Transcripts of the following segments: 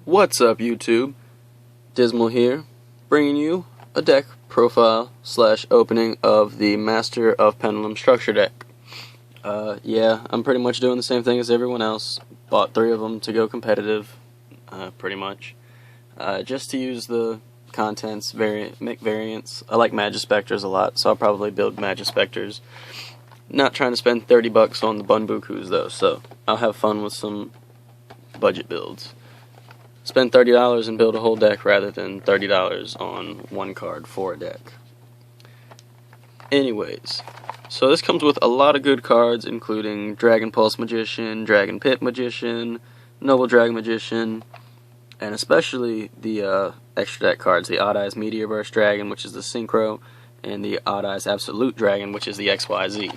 What's up, YouTube? Dismal here, bringing you a deck profile / opening of the Master of Pendulum structure deck. Yeah, I'm pretty much doing the same thing as everyone else. Bought 3 of them to go competitive, pretty much. Just to use the contents, make variants. I like Magispectors a lot, so I'll probably build Magispectors. Not trying to spend $30 on the Bunbukus though, so I'll have fun with some budget builds. Spend $30 and build a whole deck rather than $30 on one card for a deck. Anyways, so this comes with a lot of good cards, including Dragon Pulse Magician, Dragon Pit Magician, Noble Dragon Magician, and especially the extra deck cards, the Odd Eyes Meteor Burst Dragon, which is the Synchro, and the Odd Eyes Absolute Dragon, which is the XYZ.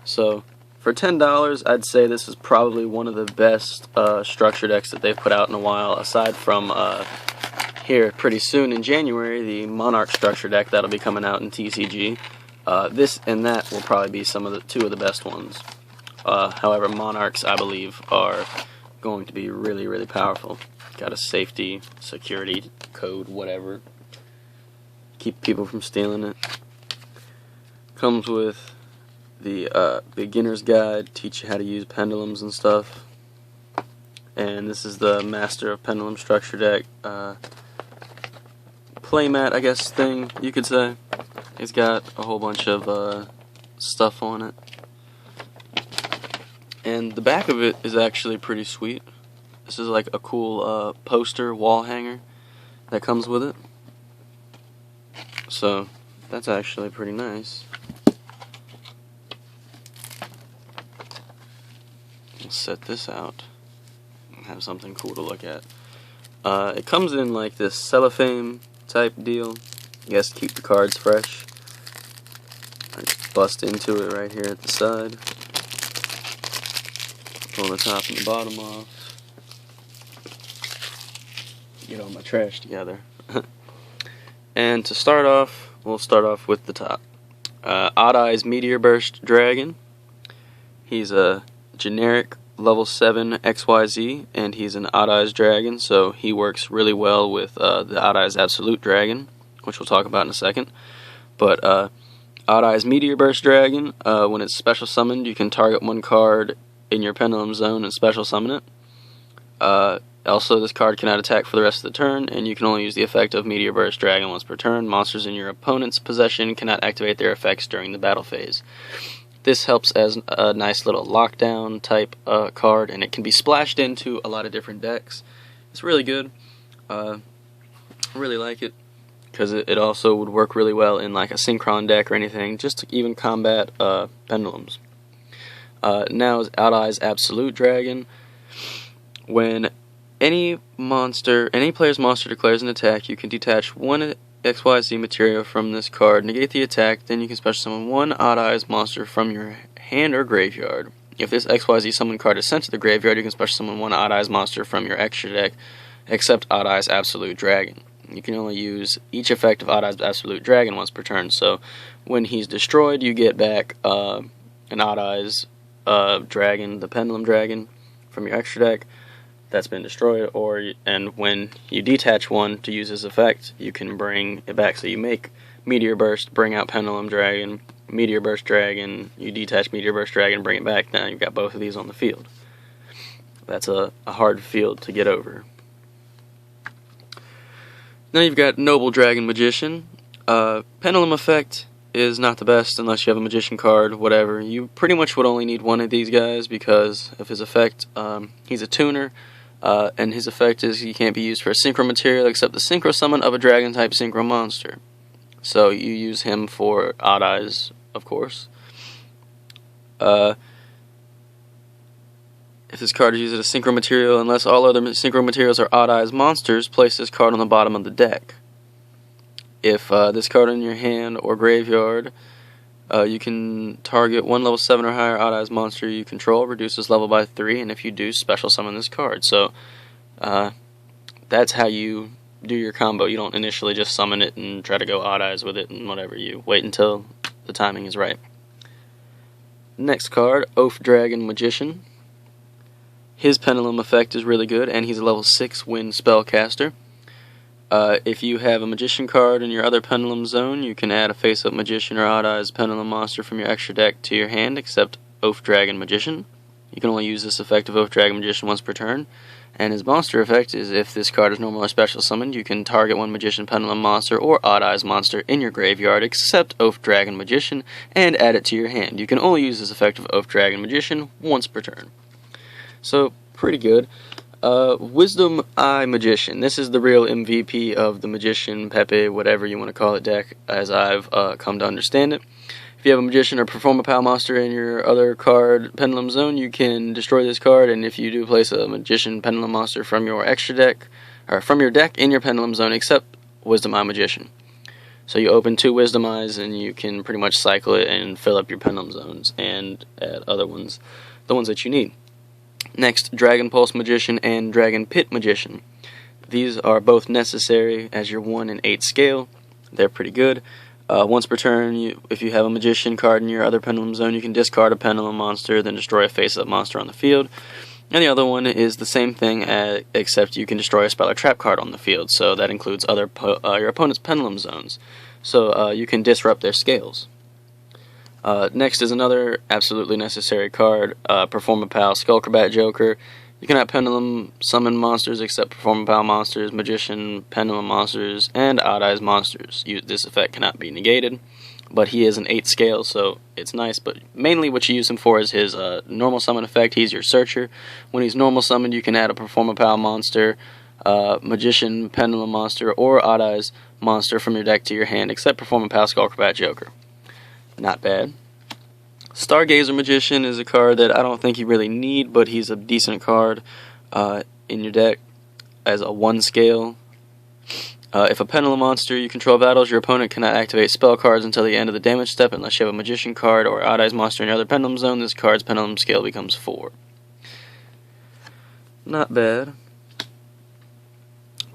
So, for $10, I'd say this is probably one of the best structure decks that they've put out in a while, aside from here pretty soon in January, the Monarch structure deck that'll be coming out in TCG. This and that will probably be two of the best ones. However, Monarchs, I believe, are going to be really, really powerful. Got a safety, security code, whatever. Keep people from stealing it. Comes with the beginner's guide, teach you how to use pendulums and stuff. And this is the Master of Pendulum structure deck playmat, I guess, thing you could say. It's got a whole bunch of stuff on it. And the back of it is actually pretty sweet. This is like a cool poster wall hanger that comes with it. So that's actually pretty nice. I'll set this out and have something cool to look at. It comes in like this cellophane type deal. I guess keep the cards fresh. I just bust into it right here at the side. Pull the top and the bottom off. Get all my trash together. And to start off, we'll start off with the top. Odd Eyes Meteor Burst Dragon. He's a generic level 7 XYZ, and he's an Odd Eyes Dragon, so he works really well with the Odd Eyes Absolute Dragon, which we'll talk about in a second. But Odd Eyes Meteor Burst Dragon, when it's special summoned, you can target one card in your Pendulum zone and special summon it. Also, this card cannot attack for the rest of the turn, and you can only use the effect of Meteor Burst Dragon once per turn. Monsters in your opponent's possession cannot activate their effects during the battle phase. This helps as a nice little lockdown type card, and it can be splashed into a lot of different decks. It's really good. I really like it, because it also would work really well in like a Synchron deck or anything, just to even combat Pendulums. Now is Odd Eyes Absolute Dragon. When any player's monster declares an attack, you can detach one XYZ material from this card, negate the attack, then you can special summon one Odd Eyes monster from your hand or graveyard. If this XYZ summon card is sent to the graveyard, you can special summon one Odd Eyes monster from your extra deck, except Odd Eyes Absolute Dragon. You can only use each effect of Odd Eyes Absolute Dragon once per turn, so when he's destroyed, you get back an Odd Eyes Dragon, the Pendulum Dragon, from your extra deck that's been destroyed, and when you detach one to use his effect, you can bring it back. So you make Meteor Burst, bring out Pendulum Dragon, Meteor Burst Dragon, you detach Meteor Burst Dragon, bring it back. Now you've got both of these on the field. That's a hard field to get over. Now you've got Noble Dragon Magician. Pendulum effect is not the best unless you have a Magician card, whatever. You pretty much would only need one of these guys because of his effect. He's a tuner. And his effect is he can't be used for a synchro material except the synchro summon of a dragon type synchro monster. So you use him for Odd Eyes, of course. If this card is used as a synchro material, unless all other synchro materials are Odd Eyes monsters, place this card on the bottom of the deck. If this card in your hand or graveyard, you can target one level 7 or higher Odd Eyes monster you control, reduce this level by 3, and if you do, special summon this card. So that's how you do your combo. You don't initially just summon it and try to go Odd Eyes with it and whatever. You wait until the timing is right. Next card, Oath Dragon Magician. His Pendulum effect is really good, and he's a level 6 wind spellcaster. If you have a Magician card in your other Pendulum zone, you can add a face-up Magician or Odd Eyes Pendulum monster from your extra deck to your hand, except Oath Dragon Magician. You can only use this effect of Oath Dragon Magician once per turn. And his monster effect is if this card is normal or special summoned, you can target one Magician Pendulum monster or Odd Eyes monster in your graveyard, except Oath Dragon Magician, and add it to your hand. You can only use this effect of Oath Dragon Magician once per turn. So, pretty good. Wisdom Eye Magician. This is the real MVP of the Magician, Pepe, whatever you want to call it deck, as I've come to understand it. If you have a Magician or Perform a Pal monster in your other card Pendulum zone, you can destroy this card, and if you do place a Magician Pendulum monster from your extra deck, or from your deck in your Pendulum zone, except Wisdom Eye Magician. So you open 2 Wisdom Eyes, and you can pretty much cycle it and fill up your Pendulum zones, and add other ones, the ones that you need. Next, Dragon Pulse Magician and Dragon Pit Magician. These are both necessary as your 1 in 8 scale. They're pretty good. Once per turn, if you have a Magician card in your other Pendulum zone, you can discard a Pendulum monster, then destroy a face-up monster on the field. And the other one is the same thing, except you can destroy a spell or trap card on the field, so that includes other your opponent's Pendulum zones. So you can disrupt their scales. Next is another absolutely necessary card, Perform a Pal Skullcrabat Joker. You cannot Pendulum summon monsters except Perform a Pal monsters, Magician, Pendulum monsters, and Odd Eyes monsters. This effect cannot be negated, but he is an 8 scale, so it's nice, but mainly what you use him for is his normal summon effect. He's your searcher. When he's normal summoned, you can add a Perform a Pal monster, Magician, Pendulum monster, or Odd Eyes monster from your deck to your hand, except Perform a Pal Skullcrabat Joker. Not bad. Stargazer Magician is a card that I don't think you really need, but he's a decent card in your deck as a 1 scale. If a Pendulum monster you control battles, your opponent cannot activate spell cards until the end of the damage step unless you have a Magician card or Odd Eyes monster in your other Pendulum zone. This card's Pendulum scale becomes 4. Not bad.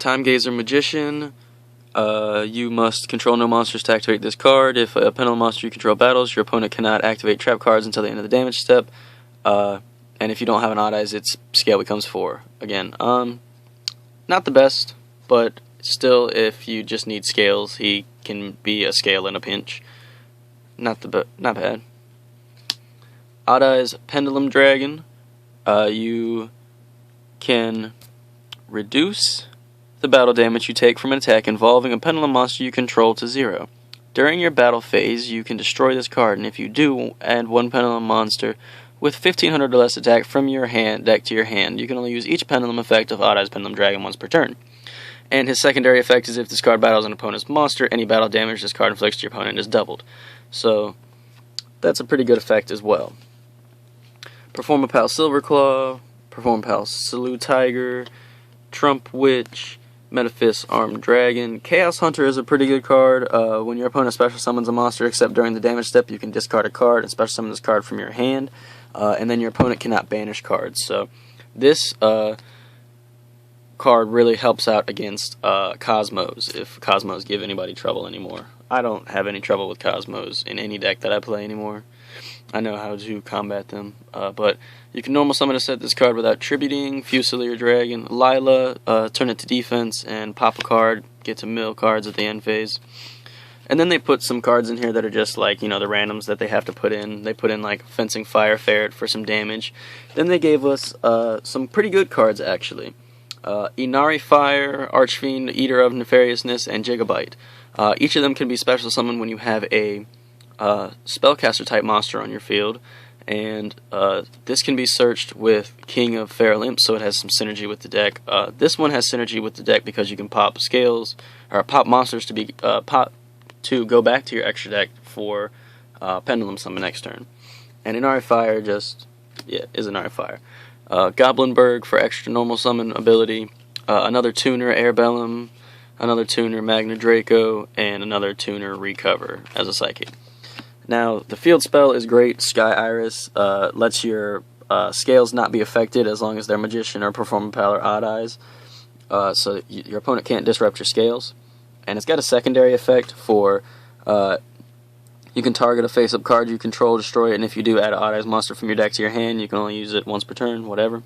Time Gazer Magician. You must control no monsters to activate this card. If a Pendulum monster you control battles, your opponent cannot activate trap cards until the end of the damage step. And if you don't have an Odd Eyes, its scale becomes 4. Again, not the best, but still, if you just need scales, he can be a scale in a pinch. Not bad. Odd Eyes Pendulum Dragon. You can reduce the battle damage you take from an attack involving a Pendulum monster you control to 0. During your battle phase, you can destroy this card, and if you do, add 1 Pendulum monster with 1500 or less attack from your deck to your hand. You can only use each Pendulum effect of Odd Eyes Pendulum Dragon once per turn. And his secondary effect is if this card battles an opponent's monster, any battle damage this card inflicts to your opponent is doubled. So, that's a pretty good effect as well. Perform a Pal Silverclaw, Perform a Pal Salute Tiger, Trump Witch, Metaphys Armed Dragon. Chaos Hunter is a pretty good card. When your opponent special summons a monster, except during the damage step, you can discard a card and special summon this card from your hand, and then your opponent cannot banish cards. So this card really helps out against Cosmos, if Cosmos give anybody trouble anymore. I don't have any trouble with Cosmos in any deck that I play anymore. I know how to combat them, but you can normal summon to set this card without tributing, Fusilier Dragon, Lila, turn it to defense, and pop a card, get to mill cards at the end phase. And then they put some cards in here that are just like, the randoms that they have to put in. They put in like Fencing Fire Ferret for some damage. Then they gave us some pretty good cards actually. Inari Fire, Archfiend, Eater of Nefariousness, and Gigabyte. Each of them can be special summoned when you have a spellcaster type monster on your field, and this can be searched with King of Feral Imps, so it has some synergy with the deck. This one has synergy with the deck because you can pop scales or pop monsters to go back to your extra deck for Pendulum summon next turn. And Inari Fire is Inari Fire. Goblinberg for extra normal summon ability. Another tuner Airbellum, another tuner Magna Draco, and another tuner Recover as a psychic. Now, the field spell is great. Sky Iris lets your scales not be affected as long as they're Magician or Perform a Pal or Odd Eyes. So your opponent can't disrupt your scales. And it's got a secondary effect for you can target a face-up card you control, destroy it, and if you do, add an Odd Eyes monster from your deck to your hand. You can only use it once per turn, whatever.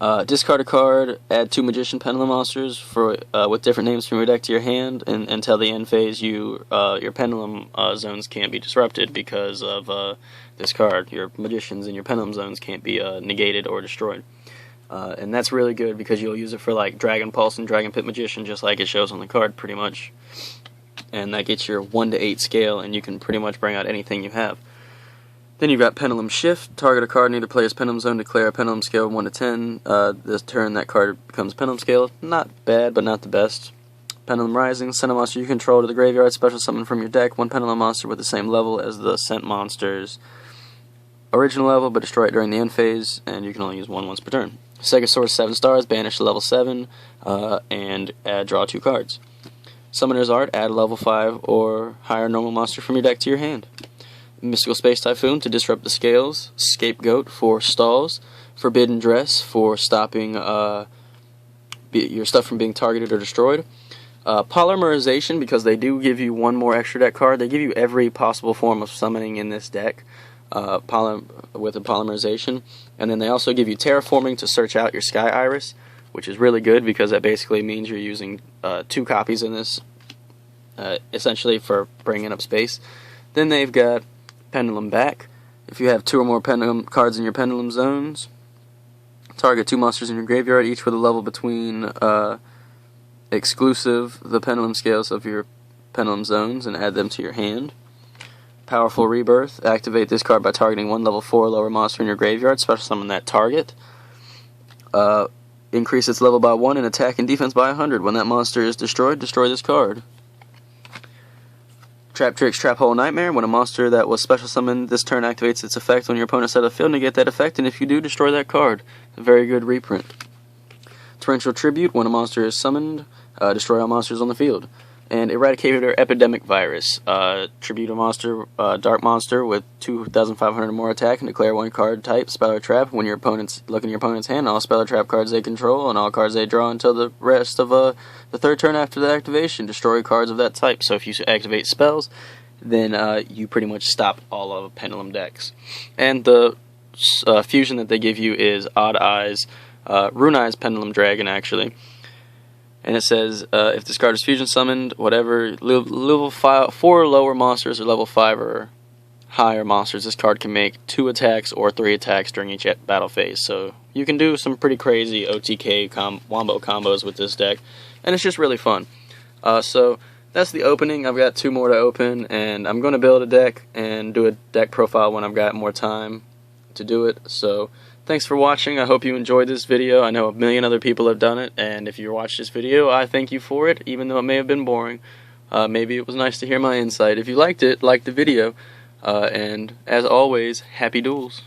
Discard a card, add 2 Magician Pendulum monsters with different names from your deck to your hand, and until the end phase, your Pendulum zones can't be disrupted because of this card. Your Magicians and your Pendulum zones can't be negated or destroyed. And that's really good because you'll use it for like Dragon Pulse and Dragon Pit Magician, just like it shows on the card pretty much. And that gets your 1 to 8 scale, and you can pretty much bring out anything you have. Then you've got Pendulum Shift. Target a card in either player's Pendulum Zone, declare a Pendulum scale of 1 to 10. This turn, that card becomes Pendulum scale. Not bad, but not the best. Pendulum Rising. Send a monster you control to the graveyard. Special summon from your deck 1 Pendulum monster with the same level as the sent monster's original level, but destroy it during the end phase, and you can only use 1 once per turn. Stegosaurus 7 stars. Banish to level 7, and draw 2 cards. Summoner's Art. Add a level 5 or higher normal monster from your deck to your hand. Mystical Space Typhoon to disrupt the scales. Scapegoat for stalls. Forbidden Dress for stopping your stuff from being targeted or destroyed. Polymerization, because they do give you 1 more extra deck card. They give you every possible form of summoning in this deck with a polymerization. And then they also give you Terraforming to search out your Sky Iris, which is really good because that basically means you're using 2 copies in this, essentially for bringing up space. Then they've got Pendulum Back. If you have 2 or more Pendulum cards in your Pendulum zones, target 2 monsters in your graveyard, each with a level between exclusive the Pendulum scales of your Pendulum zones, and add them to your hand. Powerful Rebirth. Activate this card by targeting 1 level 4 or lower monster in your graveyard. Special summon that target. Increase its level by 1 and attack and defense by 100. When that monster is destroyed, destroy this card. Trap Tricks Trap Hole Nightmare. When a monster that was special summoned this turn activates its effect on your opponent's side of the field, negate that effect, and if you do, destroy that card. A very good reprint. Torrential Tribute. When a monster is summoned, destroy all monsters on the field. And Eradicator Epidemic Virus. Tribute a monster, Dark Monster with 2,500 or more attack, and declare 1 card type, Spell or Trap. When your opponents look in your opponent's hand, all Spell or Trap cards they control, and all cards they draw until the rest of the 3rd turn after the activation. Destroy cards of that type. So if you activate spells, then you pretty much stop all of Pendulum decks. And the fusion that they give you is Odd Eyes, Rune Eyes Pendulum Dragon, actually. And it says, if this card is fusion summoned, whatever, level 4 or lower monsters or level 5 or higher monsters, this card can make 2 attacks or 3 attacks during each battle phase. So you can do some pretty crazy OTK wombo combos with this deck, and it's just really fun. So that's the opening. I've got 2 more to open, and I'm going to build a deck and do a deck profile when I've got more time to do it. So thanks for watching. I hope you enjoyed this video. I know a million other people have done it, and if you watched this video, I thank you for it, even though it may have been boring. Maybe it was nice to hear my insight. If you liked it, like the video, and as always, happy duels.